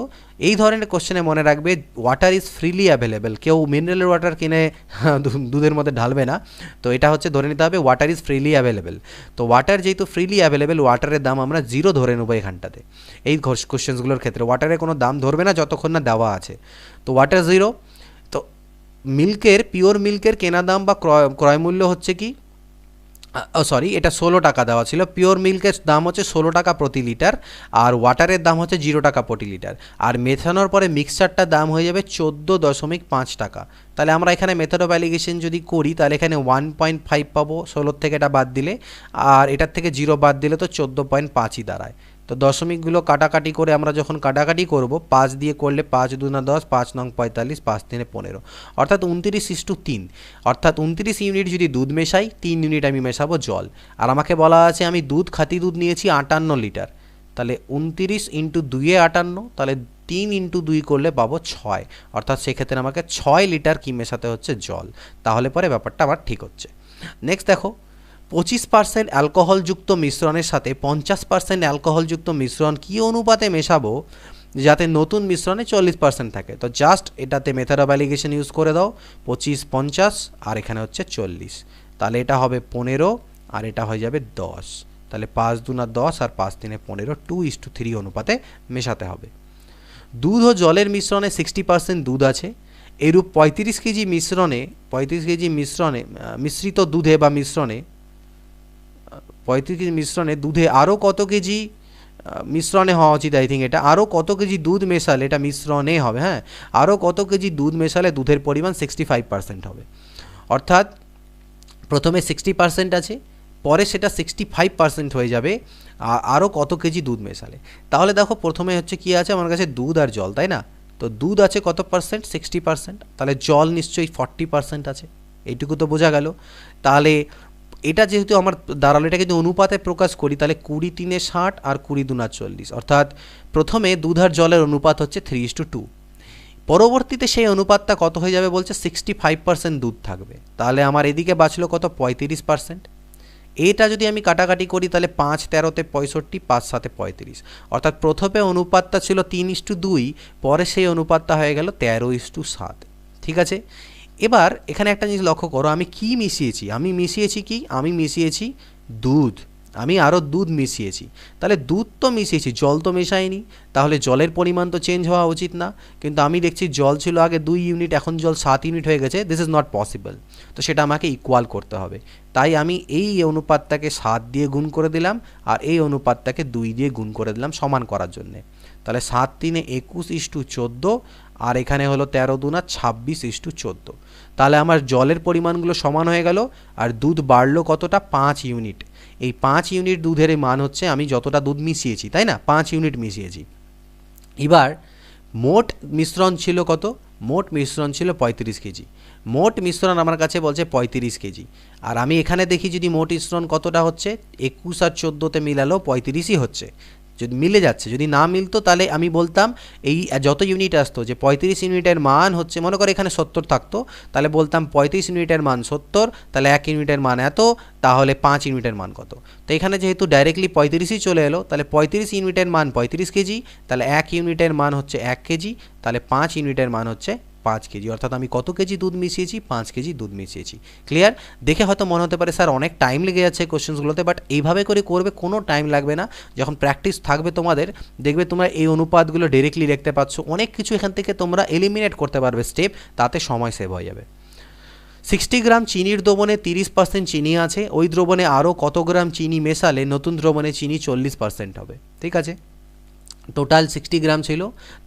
Speaker 1: এই ধরনের কোশ্চেনে মনে রাখবে ওয়াটার ইজ ফ্রিলি অ্যাভেলেবেল, কেউ মিনারেল ওয়াটার কিনে দুধের মধ্যে ঢালবে না। তো এটা হচ্ছে ধরে নিতে হবে ওয়াটার ইজ ফ্রিলি অ্যাভেলেবেল। তো ওয়াটার যেহেতু ফ্রিলি অ্যাভেলেবেল, ওয়াটারের দাম আমরা 0 ধরে নেবো এখানটাতে। এই কোশ্চেন্সগুলোর ক্ষেত্রে ওয়াটারের কোনো দাম ধরবে না যতক্ষণ না দেওয়া আছে। তো ওয়াটার 0। তো মিল্কের, পিওর মিল্কের কেনা দাম বা ক্রয় মূল্য হচ্ছে কি, সরি, এটা 16 টাকা দেওয়া ছিল। পিওর মিল্কের দাম হচ্ছে 16 টাকা প্রতি লিটার, আর ওয়াটারের দাম হচ্ছে 0 টাকা প্রতি লিটার। আর মেশানোর পরে মিক্সচারটার দাম হয়ে যাবে 14.5 টাকা। তাহলে আমরা এখানে মেথড অফ অ্যালিগেশন যদি করি তাহলে এখানে 1.5 পাবো 16 থেকে এটা বাদ দিলে, আর এটার থেকে 0 বাদ দিলে তো 14.5ই দাঁড়ায়। তো দশমিকগুলো কাটাকাটি করে আমরা যখন কাটাকাটি করব, 5 দিয়ে করলে 5 2 10, 5 নং 45, 5 3 15, অর্থাৎ 29:3। অর্থাৎ 29 ইউনিট যদি দুধ মেশাই, 3 ইউনিট আমি মেশাবো জল। আর আমাকে বলা আছে আমি খাঁটি দুধ নিয়েছি 58 লিটার, তাহলে 29 ইন্টু 2 58, তাহলে 3 ইন্টু 2 করলে পাবো 6, অর্থাৎ সেক্ষেত্রে আমাকে 6 লিটার কি মেশাতে হচ্ছে জল, তাহলে পরে ব্যাপারটা আবার ঠিক হচ্ছে। নেক্সট দেখো 25% অ্যালকোহলযুক্ত মিশ্রণের সাথে 50% অ্যালকোহলযুক্ত মিশ্রণ কী অনুপাতে মেশাবো যাতে নতুন মিশ্রণে 40% থাকে। তো জাস্ট এটাতে মেথড অফ অ্যালিগেশন ইউজ করে দাও, 25 50 আর এখানে হচ্ছে 40, তাহলে এটা হবে 15 আর এটা হয়ে যাবে 10, তাহলে 5 2 10 আর 5 3 15, 2:3 অনুপাতে মেশাতে হবে। দুধ ও জলের মিশ্রণে 60% দুধ আছে, এরূপ 35 কেজি মিশ্রিত দুধে বা মিশ্রণে 35 কেজি মিশ্রণে দুধে আরও কত কেজি মিশ্রণে হওয়া উচিত, আই থিঙ্ক এটা আরও কত কেজি দুধ মেশালে, এটা মিশ্রণে হবে, হ্যাঁ, আরও কত কেজি দুধ মেশালে দুধের পরিমাণ 65% হবে। অর্থাৎ প্রথমে 60% আছে, পরে সেটা 65% হয়ে যাবে আরও কত কেজি দুধ মেশালে। তাহলে দেখো প্রথমে হচ্ছে কি আছে আমার কাছে, দুধ আর জল, তাই না? তো দুধ আছে কত পার্সেন্ট, 60%, তাহলে জল নিশ্চয়ই 40% আছে, এইটুকু তো বোঝা গেল। তাহলে এটা যেহেতু আমার দাঁড়ালো, এটা যদি অনুপাতে প্রকাশ করি তাহলে 20 3 60 আর 20 2 40, অর্থাৎ প্রথমে দুধ আর জলের অনুপাত হচ্ছে 3:2, পরবর্তীতে সেই অনুপাতটা কত হয়ে যাবে বলছে 65% দুধ থাকবে, তাহলে আমার এদিকে বাঁচলো কত 35%। এটা যদি আমি কাটাকাটি করি তাহলে 5 13 65, 5 7 35, অর্থাৎ প্রথমে অনুপাতটা ছিল 3:2, পরে সেই অনুপাতটা হয়ে গেল 13:7, ঠিক আছে। এবার এখানে একটা জিনিস লক্ষ্য করো, আমি কি মিশিয়েছি, আমি মিশিয়েছি দুধ, আমি আরও দুধ মিশিয়েছি, তাহলে দুধ তো মিশিয়েছি, জল তো মেশাইনি, তাহলে জলের পরিমাণ তো চেঞ্জ হওয়া উচিত না, কিন্তু আমি দেখছি জল ছিল আগে 2 ইউনিট, এখন জল 7 ইউনিট হয়ে গেছে, দিস ইজ নট পসিবল, তো সেটা আমাকে ইকুয়াল করতে হবে। তাই আমি এই অনুপাতটাকে 7 দিয়ে গুণ করে দিলাম আর এই অনুপাতটাকে 2 দিয়ে গুণ করে দিলাম সমান করার জন্যে, তাহলে 7 3 21:14 আর এখানে হলো 13 2 26:14, তাহলে আমার জলের পরিমাণগুলো সমান হয়ে গেল আর দুধ বাড়লো কতটা, 5 ইউনিট। এই 5 ইউনিট দুধের মান হচ্ছে আমি যতটা দুধ মিশিয়েছি, তাই না, 5 ইউনিট মিশিয়েছি। এবার মোট মিশ্রণ ছিল কত, মোট মিশ্রণ ছিল 35 কেজি, মোট মিশ্রণ আমার কাছে বলছে 35 কেজি, আর আমি এখানে দেখি যদি মোট মিশ্রণ কতটা হচ্ছে 21 আর 14তে মিলালো 35ই হচ্ছে, যদি মিলে যাচ্ছে, যদি না মিলতো তাহলে আমি বলতাম এই যত ইউনিট আসতো যে 35 ইউনিটের মান হচ্ছে, মনে করে এখানে 70 থাকতো, তাহলে বলতাম 35 ইউনিটের মান 70, তাহলে 1 ইউনিটের মান এত, তাহলে 5 ইউনিটের মান কত। তো এখানে যেহেতু ডাইরেক্টলি 35ই চলে এলো, তাহলে 35 ইউনিটের মান 35 কেজি, তাহলে 1 ইউনিটের মান হচ্ছে 1 কেজি, তাহলে 5 ইউনিটের মান হচ্ছে 5 কেজি, অর্থাৎ আমি কত কেজি দুধ মিশিয়েছি, 5 কেজি দুধ মিশিয়েছি। ক্লিয়ার? দেখে হয়তো মনে হতে পারে স্যার অনেক টাইম লেগে যাচ্ছে কোশ্চেন্সগুলোতে, বাট এইভাবে করে করবে, কোনো টাইম লাগবে না, যখন প্র্যাকটিস থাকবে তোমাদের দেখবে তোমরা এই অনুপাতগুলো ডাইরেক্টলি লিখতে পারছো, অনেক কিছু এখান থেকে তোমরা এলিমিনেট করতে পারবে স্টেপ, তাতে সময় সেভ হয়ে যাবে। 60 গ্রাম চিনির দ্রবণে 30% চিনি আছে, ওই দ্রবণে আরও কত গ্রাম চিনি মেশালে নতুন দ্রবণে চিনি 40% হবে, ঠিক আছে। টোটাল 60 গ্রাম ছিল,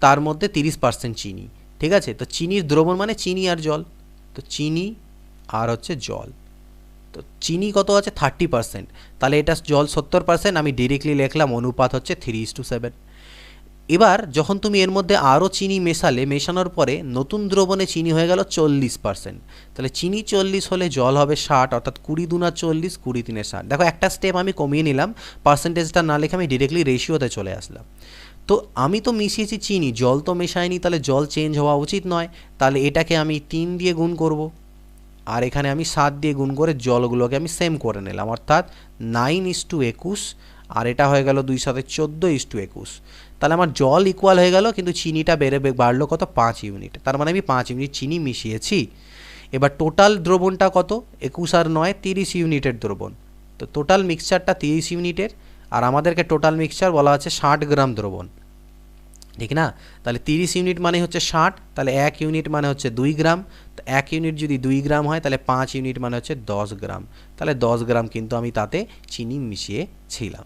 Speaker 1: তার মধ্যে 30% চিনি, ঠিক আছে। তো চিনির দ্রবণ মানে চিনি আর জল, তো চিনি আর হচ্ছে জল, তো চিনি কত আছে 30%, তাহলে এটা জল 70%, আমি ডিরেক্টলি লিখলাম অনুপাত হচ্ছে 3:7। এবার যখন তুমি এর মধ্যে আরও চিনি মেশানোর পরে নতুন দ্রবণে চিনি হয়ে গেল 40%, তাহলে চিনি 40 হলে জল হবে 60, অর্থাৎ 20 2 40 20 3 60। দেখো একটা স্টেপ আমি কমিয়ে নিলাম, পার্সেন্টেজটা না লিখে আমি ডিরেক্টলি রেশিওতে চলে আসলাম। তো আমি তো মিশিয়েছি চিনি, জল তো মেশাইনি, তাহলে জল চেঞ্জ হওয়া উচিত নয়, তাহলে এটাকে আমি 3 দিয়ে গুণ করব, আর এখানে আমি 7 দিয়ে গুণ করে জলগুলোকে আমি সেম করে নিলাম, অর্থাৎ 9:21, আর এটা হয়ে গেল 2 7 14:21, তাহলে আমার জল ইকুয়াল হয়ে গেল, কিন্তু চিনিটা বাড়লো কত 5 ইউনিট, তার মানে আমি 5 ইউনিট চিনি মিশিয়েছি। এবার টোটাল দ্রবণটা কত, 21 আর 9 30 ইউনিটের দ্রবণ, তো টোটাল মিক্সচারটা 30 ইউনিটের, আর আমাদেরকে টোটাল মিক্সচার বলা আছে 60 গ্রাম দ্রবণ, ঠিক না। তাহলে 30 ইউনিট মানে হচ্ছে 60, তাহলে 1 ইউনিট মানে হচ্ছে 2 গ্রাম, তো 1 ইউনিট যদি 2 গ্রাম হয় তাহলে 5 ইউনিট মানে হচ্ছে 10 গ্রাম, তাহলে 10 গ্রাম কিন্তু আমি তাতে চিনি মিশিয়েছিলাম।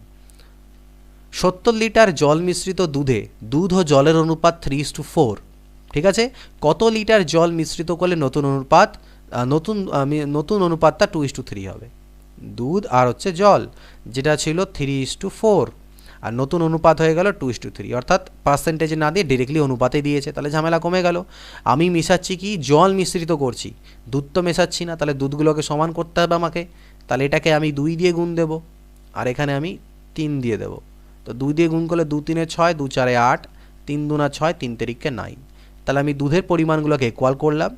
Speaker 1: 70 লিটার জল মিশ্রিত দুধে দুধ ও জলের অনুপাত 3:4, ঠিক আছে। কত লিটার জল মিশ্রিত করলে নতুন অনুপাতটা 2:3 হবে, দুধ আর হচ্ছে জল, যেটা ছিল 3:4 আর নতুন অনুপাত হয়ে গেল 2:3, অর্থাৎ পার্সেন্টেজ না দিয়ে ডিরেক্টলি অনুপাতে দিয়েছে, তাহলে ঝামেলা কমে গেল। আমি মেশাচ্ছি কি, জল মিশ্রিত করছি, দুধ তো মেশাচ্ছি না, তাহলে দুধগুলোকে সমান করতে হবে আমাকে, তাহলে এটাকে আমি 2 দিয়ে গুণ দেব আর এখানে আমি 3 দিয়ে দেব, তো 2 দিয়ে গুণ করলে 2 3 6, 2 4 8, 3 2 6, 3 3 9। তাহলে আমি দুধের পরিমাণগুলোকে ইকুয়াল করলাম,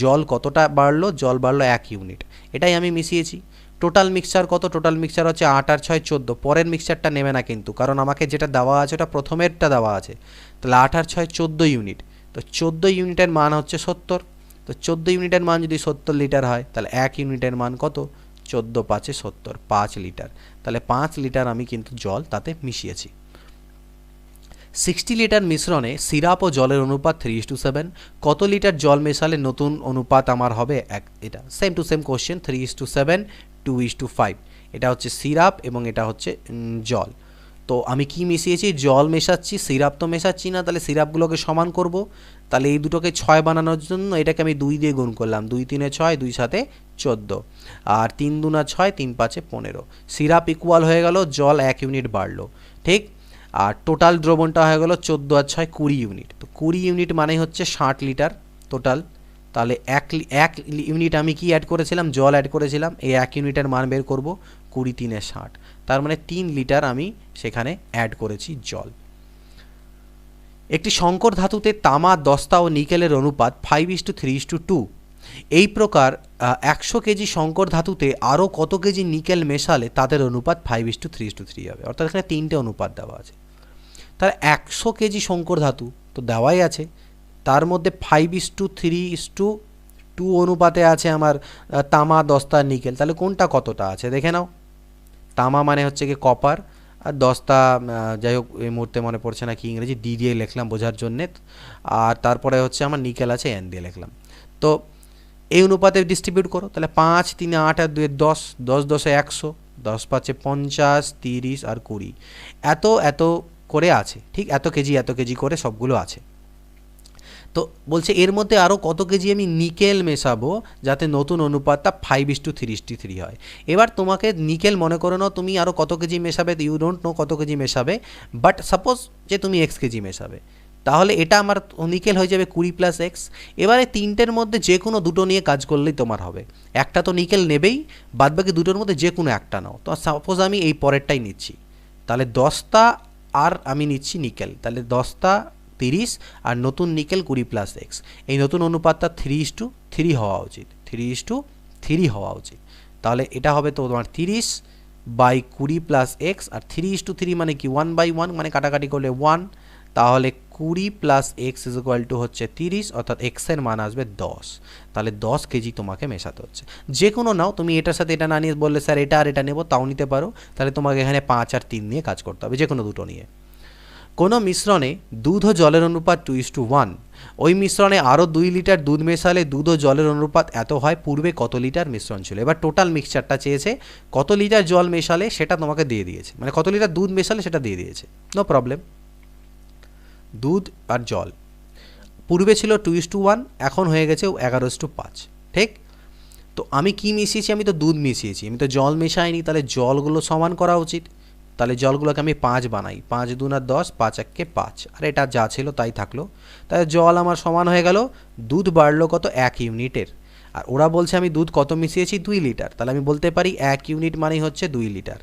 Speaker 1: জল কতটা বাড়লো, জল বাড়লো 1 ইউনিট, এটাই আমি মিশিয়েছি। টোটাল মিক্সচার কত, টোটাল মিক্সচার হচ্ছে 8 আর 6 14, পরের মিক্সচারটা নেবে না কিন্তু, কারণ আমাকে যেটা দেওয়া আছে ওটা প্রথমেরটা দেওয়া আছে। তাহলে 8 আর 6 14 ইউনিট, তো 14 ইউনিটের মান হচ্ছে 70। তো 14 ইউনিটের মান যদি 70 লিটার হয় তাহলে 1 ইউনিটের মান কত, 14 5 70, 5 লিটার। তাহলে 5 লিটার আমি কিন্তু জল তাতে মিশিয়েছি। 60 লিটার মিশ্রণে সিরাপ ও জলের অনুপাত 3:7, কত লিটার জল মেশালে নতুন অনুপাত আমার হবে এক, এটা সেম টু সেম কোশ্চেন, 3:7 2:5। এটা হচ্ছে সিরাপ এবং এটা হচ্ছে জল। তো আমি কি মিশিয়েছি, জল মেশাচ্ছি, সিরাপ তো মেশাচ্ছি না, তাহলে সিরাপগুলোকে সমান করব। তাহলে এই দুটোকে 6 বানানোর জন্য এটাকে আমি 2 দিয়ে গুণ করলাম, 2 3 6, 2 7 14, আর 3 2 6, 3 5 15। সিরাপ ইকুয়াল হয়ে গেল, জল 1 ইউনিট বাড়লো, ঠিক। আর টোটাল দ্রবণটা হয়ে গেল 14 আর 6 20 ইউনিট। তো 20 ইউনিট মানে হচ্ছে 60 লিটার টোটাল। তাহলে এক ইউনিট আমি কি অ্যাড করেছিলাম, জল অ্যাড করেছিলাম, এই 1 ইউনিটের মান বের করব, 20 3 60, তার মানে 3 লিটার আমি সেখানে অ্যাড করেছি জল। একটি সংকর ধাতুতে তামা, দস্তা ও নিকেলের অনুপাত 5:3:2। এই প্রকার 100 কেজি সংকর ধাতুতে আরও কত কেজি নিকেল মেশালে তাদের অনুপাত 5:3:3 হবে, অর্থাৎ এখানে 3টে অনুপাত দেওয়া আছে। তাহলে 100 কেজি সংকর ধাতু তো দেওয়াই আছে, তার মধ্যে 5:3:2 অনুপাতে আছে আমার তামা, দস্তা, নিকেল। তাহলে কোনটা কতটা আছে দেখে নাও। তামা মানে হচ্ছে কি কপার, আর দস্তা যাই হোক এই মুহূর্তে মনে পড়ছে না কি ইংরেজি, ডি দিয়ে লিখলাম বোঝার জন্যে, আর তারপরে হচ্ছে আমার নিকেল আছে এন দিয়ে লিখলাম। তো এই অনুপাতে ডিস্ট্রিবিউট করো, তাহলে 5 3 8 আর 2 10, 10 10 100, 10 5 50, 30 আর 20, এত এত করে আছে, ঠিক এত কেজি করে সবগুলো আছে। তো বলছে এর মধ্যে আরও কত কেজি আমি নিকেল মেশাবো যাতে নতুন অনুপাতটা 5:3:3 হয়। এবার তোমাকে নিকেল মনে করে নাও তুমি আরও কত কেজি মেশাবে, ইউ ডোন্ট নো কত কেজি মেশাবে, বাট সাপোজ যে তুমি x কেজি মেশাবে, তাহলে এটা আমার নিকেল হয়ে যাবে 20 + x। এবারে তিনটের মধ্যে যে কোনো দুটো নিয়ে কাজ করলেই তোমার হবে, একটা তো নিকেল নেবেই, বাদবাকি দুটোর মধ্যে যে কোনো একটা নাও। তো সাপোজ আমি এই পরেরটাই নিচ্ছি, তাহলে 10টা আর আমি নিচ্ছি নিকেল, তাহলে 10টা 30 আর নতুন নিকেল 20 + x। এই নতুন অনুপাতটা 3:3 হওয়া উচিত, 3:3 হওয়া উচিত। তাহলে এটা হবে তো তোমার 30/20 + x, আর 3:3 মানে কি 1/1, মানে কাটাকাটি করলে 1, তাহলে 20 + x হচ্ছে 30, অর্থাৎ x এর মান আসবে 10। তাহলে 10 কেজি তোমাকে মেশাতে হচ্ছে। যে কোনো নাও, তুমি এটার সাথে এটা না নিয়ে বললে স্যার এটা আর এটা নেব, তাও নিতে পারো। তাহলে তোমাকে এখানে 5 আর 3 নিয়ে কাজ করতে হবে, যে কোনো দুটো নিয়ে। কোনো মিশ্রণে দুধ ও জলের অনুপাত 2:1, ওই মিশ্রণে আরও 2 লিটার দুধ মেশালে দুধ ও জলের অনুপাত এত হয়, পূর্বে কত লিটার মিশ্রণ ছিল। এবার টোটাল মিক্সচারটা চেয়েছে, কত লিটার জল মেশালে সেটা তোমাকে দিয়ে দিয়েছে, মানে কত লিটার দুধ মেশালে সেটা দিয়ে দিয়েছে, নো প্রবলেম। দুধ আর জল পূর্বে ছিল 2:1, এখন হয়ে গেছে 11:5, ঠিক। তো আমি কি মিশিয়েছি, আমি তো দুধ মিশিয়েছি, আমি তো জল মেশাইনি, তাহলে জলগুলো সমান করা উচিত। তাহলে জলগুলোকে আমি 5 বানাই, 5 2 10, 5 1 5, আর এটা যা ছিল তাই থাকলো। তাহলে জল আমার সমান হয়ে গেল, দুধ বাড়লো কত 1 ইউনিটের, আর ওরা বলছে আমি দুধ কত মিশিয়েছি 2 লিটার, তাহলে আমি বলতে পারি 1 ইউনিট মানেই হচ্ছে 2 লিটার।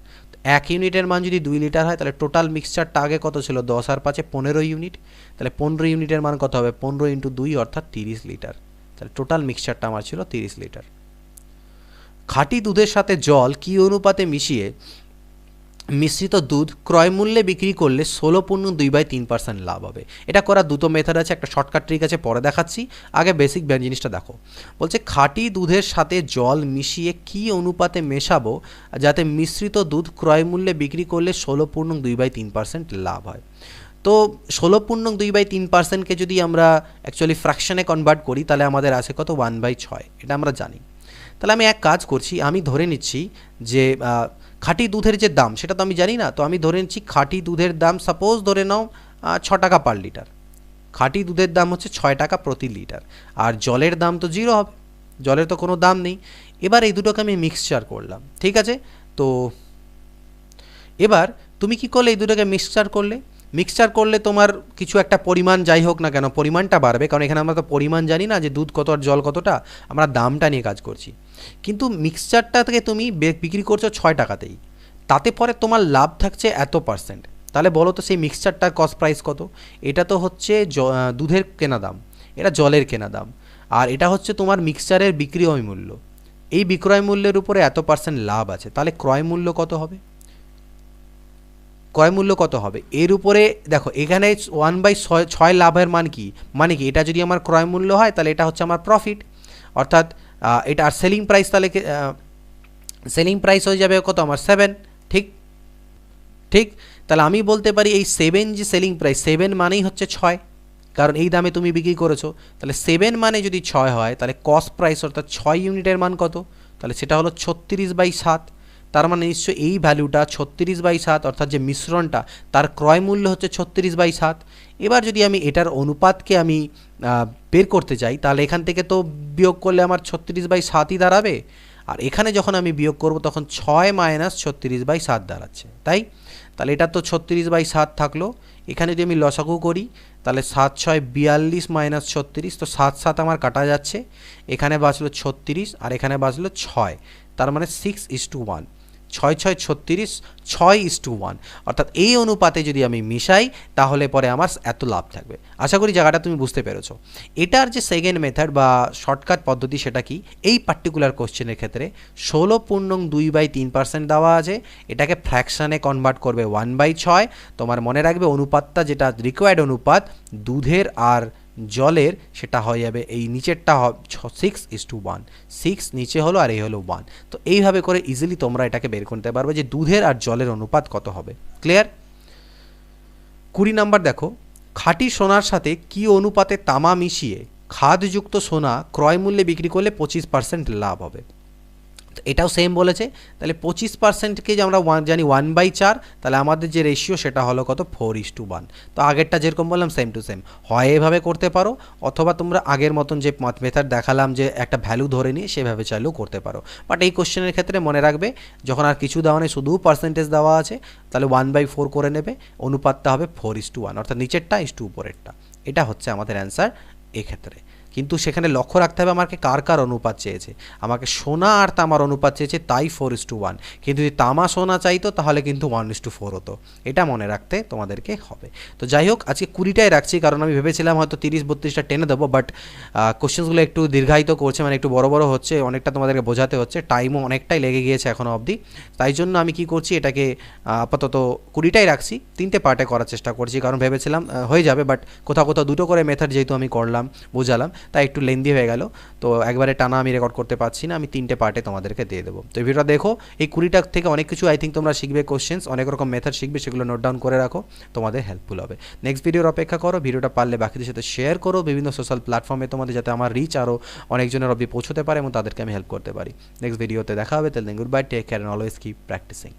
Speaker 1: 1 ইউনিটের মান যদি 2 লিটার হয় তাহলে টোটাল মিক্সচারটা আগে কত ছিল, 10 আর 5 15 ইউনিট, তাহলে 15 ইউনিটের মান কত হবে, 15 × 2 অর্থাৎ 30 লিটার। তাহলে টোটাল মিক্সচারটা আমার ছিল 30 লিটার। খাঁটি দুধের সাথে জল কী অনুপাতে মিশিয়ে মিশ্রিত দুধ ক্রয় মূল্যে বিক্রি করলে 16.2/3% লাভ হবে। এটা করার দুটো মেথড আছে, একটা শর্টকাট ট্রিক আছে, পরে দেখাচ্ছি, আগে বেসিক জিনিসটা দেখো। বলছে খাঁটি দুধের সাথে জল মিশিয়ে কী অনুপাতে মেশাবো যাতে মিশ্রিত দুধ ক্রয় মূল্যে বিক্রি করলে 16.2/3% লাভ হয়। তো 16.2/3%কে যদি আমরা অ্যাকচুয়ালি ফ্র্যাকশনে কনভার্ট করি তাহলে আমাদের আছে কত, 1/6, এটা আমরা জানি। তাহলে আমি এক কাজ করছি, আমি ধরে নিচ্ছি যে খাঁটি দুধের যে দাম সেটা তো আমি জানি না, তো আমি ধরে নিচ্ছি খাঁটি দুধের দাম সাপোজ ধরে নাও 6 টাকা পার লিটার। খাঁটি দুধের দাম হচ্ছে 6 টাকা প্রতি লিটার, আর জলের দাম তো 0 হবে, জলের তো কোনো দাম নেই। এবার এই দুটোকে আমি মিক্সচার করলাম, ঠিক আছে। তো এবার তুমি কি করলে, এই দুটোকে মিক্সচার করলে তোমার কিছু একটা পরিমাণ যাই হোক না কেন পরিমাণটা বাড়বে, কারণ এখানে আমরা তো পরিমাণ জানি না যে দুধ কত আর জল কতটা, আমরা দামটা নিয়ে কাজ করছি। কিন্তু মিক্সচারটা থেকে তুমি বিক্রি করছো 6 টাকাতেই, তাতে পরে তোমার লাভ থাকছে এত %। তাহলে বলো তো সেই মিক্সচারটার কস্ট প্রাইস কত? এটা তো হচ্ছে দুধের কেনা দাম, এটা জলের কেনা দাম, আর এটা হচ্ছে তোমার মিক্সচারের বিক্রয় মূল্য। এই বিক্রয় মূল্যের উপরে এত পার্সেন্ট লাভ আছে, তাহলে ক্রয় মূল্য কত হবে? ক্রয় মূল্য কত হবে এর উপরে? দেখো এখানে 1/6 লাভের মান কি, মানে কি এটা যদি আমার ক্রয় মূল্য হয় তাহলে এটা হচ্ছে আমার প্রফিট, অর্থাৎ এটা আর সেলিং প্রাইস, তাহলে সেলিং প্রাইস হয়ে যাবে কত আমার 7, ঠিক ঠিক। তাহলে আমি বলতে পারি এই 7 যে সেলিং প্রাইস, 7 মানেই হচ্ছে 6, কারণ এই দামে তুমি বিক্রি করেছো। তাহলে 7 মানে যদি 6 হয় তাহলে কস্ট প্রাইস অর্থাৎ 6 ইউনিটের মান কত? তাহলে সেটা হলো 36/7। তার মানে নিশ্চয়ই এই ভ্যালুটা 36/7, অর্থাৎ যে মিশ্রণটা তার ক্রয় মূল্য হচ্ছে 36/7। এবার যদি আমি এটার অনুপাতকে আমি বের করতে চাই, তাহলে এখান থেকে তো বিয়োগ করলে আমার 36/7ই দাঁড়াবে, আর এখানে যখন আমি বিয়োগ করব তখন 6 - 36/7 দাঁড়াচ্ছে, তাই? তাহলে এটা তো 36/7 থাকলো। এখানে যদি আমি লসাগু করি তাহলে 7 × 6 = 42 - 36, তো 7 7 আমার কাটা যাচ্ছে, এখানে বাঁচলো 36 আর এখানে বাঁচলো 6, তার মানে 6:1, 6 6 36, 6:1, অর্থাৎ এই অনুপাতে যদি আমি মিশাই তাহলে পরে আমার এত লাভ থাকবে। আশা করি জায়গাটা তুমি বুঝতে পেরেছো। এটার যে সেকেন্ড মেথড বা শর্টকাট পদ্ধতি সেটা কি? এই পার্টিকুলার কোশ্চেনের ক্ষেত্রে 16.2/3% দেওয়া আছে, এটাকে ফ্র্যাকশানে কনভার্ট করবে 1/6। তোমার মনে রাখবে অনুপাতটা যেটা রিকোয়ার্ড অনুপাত দুধের আর জলের, সেটা হয়ে যাবে এই নিচেরটা 6:1, 6 নিচে হলো আর এই হলো 1। তো এইভাবে করে ইজিলি তোমরা এটাকে বের করতে পারবে যে দুধের আর জলের অনুপাত কত হবে। ক্লিয়ার? 20 নাম্বার দেখো, খাঁটি সোনার সাথে কি অনুপাতে তামা মিশিয়ে খাদযুক্ত সোনা ক্রয় মূল্যে বিক্রি করলে 25% লাভ হবে। এটাও সেম বলেছে, তাহলে 25%কে যে আমরা জানি 1/4, তাহলে আমাদের যে রেশিও সেটা হলো কত? 4:1। তো আগেরটা যেরকম বললাম সেম টু সেম, হয় এভাবে করতে পারো অথবা তোমরা আগের মতন যে মেথড দেখালাম যে একটা ভ্যালু ধরে নিয়ে সেভাবে চাইলেও করতে পারো। বাট এই কোশ্চেনের ক্ষেত্রে মনে রাখবে যখন আর কিছু দেওয়া নেই শুধু পার্সেন্টেজ দেওয়া আছে, তাহলে 1/4 করে নেবে, অনুপাতটা হবে 4:1, অর্থাৎ নিচেরটা ইস্টু উপরেরটা। এটা হচ্ছে আমাদের অ্যান্সার এক্ষেত্রে। কিন্তু সেখানে লক্ষ্য রাখতে হবে আমাকে কার কার অনুপাত চেয়েছে। আমাকে সোনা আর তামার অনুপাত চেয়েছে, তাই 4:1, কিন্তু যদি তামা সোনা চাইতো তাহলে কিন্তু 1:4 হতো। এটা মনে রাখতে তোমাদেরকে হবে। তো যাই হোক, আজকে 20টাই রাখছি, কারণ আমি ভেবেছিলাম হয়তো 30-32টা টেনে দেবো, বাট কোশ্চেন্সগুলো একটু দীর্ঘায়িত করছে, মানে একটু বড় বড় হচ্ছে, অনেকটা তোমাদেরকে বোঝাতে হচ্ছে, টাইমও অনেকটাই লেগে গিয়েছে এখনও অবধি। তাই জন্য আমি কি করছি, এটাকে আপাতত 20টাই রাখছি, 3টে পার্টে করার চেষ্টা করছি, কারণ ভেবেছিলাম হয়ে যাবে, বাট কোথাও কোথাও 2টো করে মেথড যেহেতু আমি করলাম বোঝালাম, তাই একটু লেন্দি হয়ে গেল। তো একবারে টানা আমি রেকর্ড করতে পারছি না, আমি 3টে পার্টে তোমাদেরকে দিয়ে দেবো। তো এই ভিডিওটা দেখো, এই 20টা থেকে অনেক কিছু আই থিঙ্ক তোমরা শিখবে, কোশ্চেন্স অনেক রকম মেথড শিখবে, সেগুলো নোট ডাউন করে রাখো, তোমাদের হেল্পফুল হবে। নেক্সট ভিডিওর অপেক্ষা করো, ভিডিওটা পারলে বাকিদের সাথে শেয়ার করো বিভিন্ন সোশ্যাল প্ল্যাটফর্মে তোমাদের, যাতে আমার রিচ আরও অনেকজনের অবধি পৌঁছতে পারে এবং তাদেরকে আমি হেল্প করতে পারি। নেক্সট ভিডিওতে দেখা হবে, তাহলে good bye, take care and always keep practising.